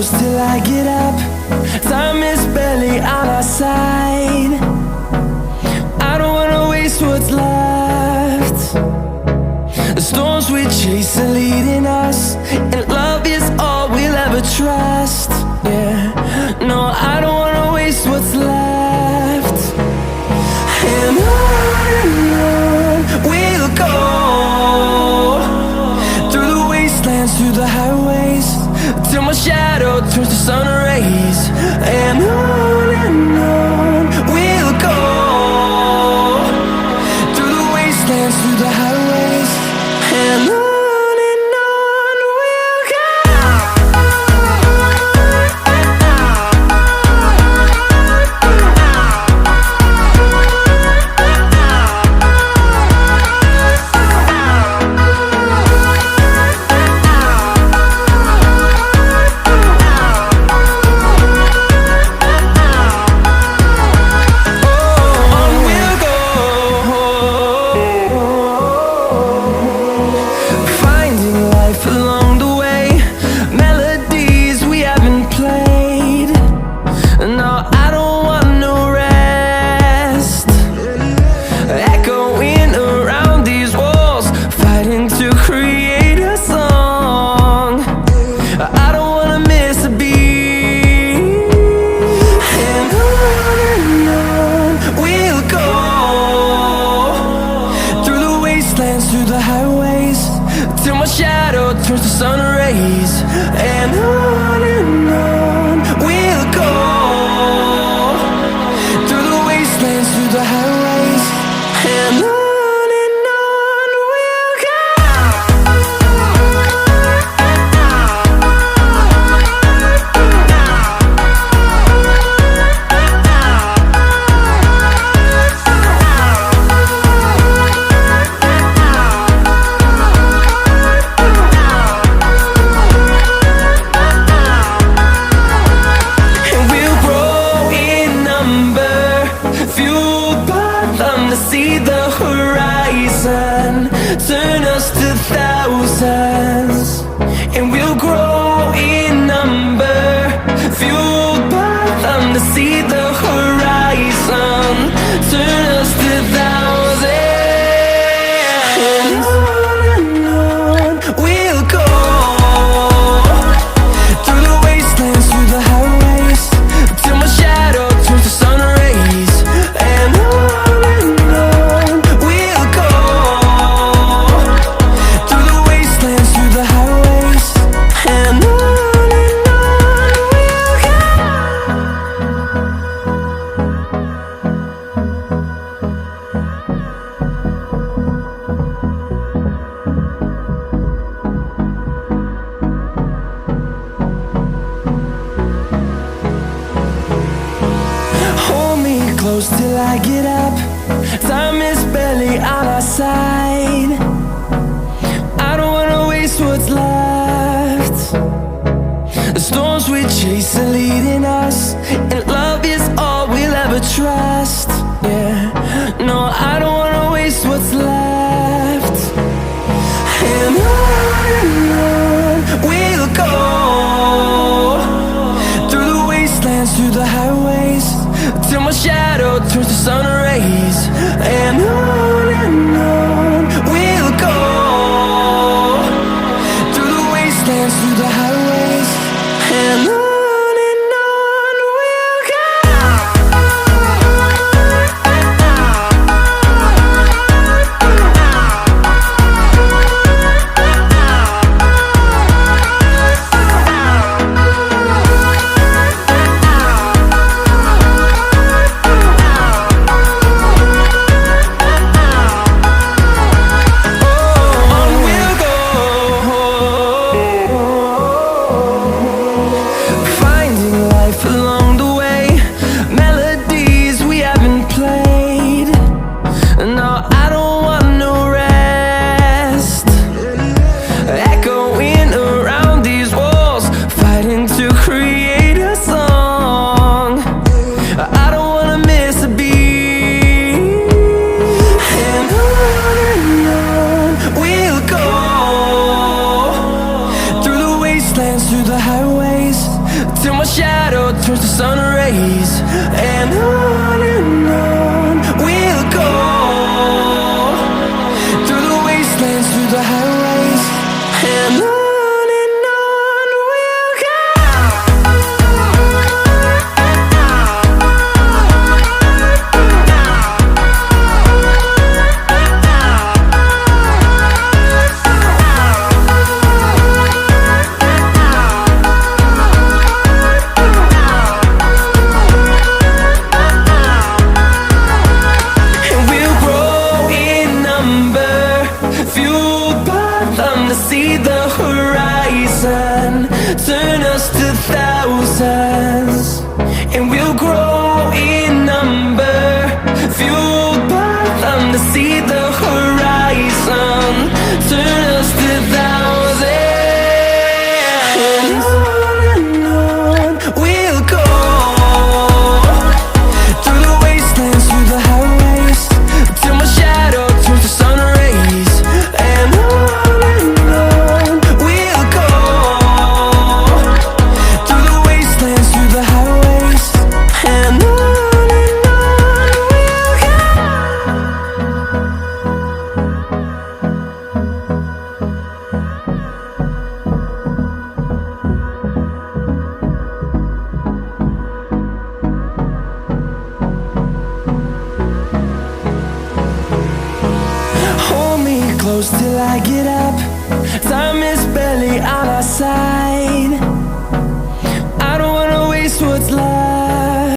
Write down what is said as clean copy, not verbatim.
close till I get up. Time is barely on our side. I don't wanna waste what's left. The storms we chase are leading us, and love is all we'll ever trust. Yeah, no, I don't wanna waste what's left. And on we'll go, through the wastelands, through the highways, till my shadow turns to sun rays. And on we'll go, through the wastelands, through the highways, and on. Through the highways, till my shadow turns to sun rays. And on we'll go, through the wastelands, through the highways, and on. See the horizon turn us to thousands, and we'll grow in number, fueled by them. To see the horizon turn us to thousands, and on we'll go, through the wastelands, through the highways, till my shadow turns to sun rays. And on close till I get up. Time is barely on our side. I don't wanna waste what's left. The storms we chase are leading us, and love is all we'll ever trust. Yeah, no, I don't wanna waste what's left. And on we'll go, through the wastelands, through the highways, till my shadow turns to sun rays. And on we'll go, through the wastelands, through the highways, and on we'll rays, and on we'll go, through the wastelands, through the highways, and on we'll go. See the horizon, turn us to thousands, and we'll grow in number, fueled by them to see the horizon, turn us to thousands, and on we'll go, through the wastelands, through the highways, till my shadow turns to sun rays, and on close till I get up. Time is barely on our side. I don't wanna waste what's left.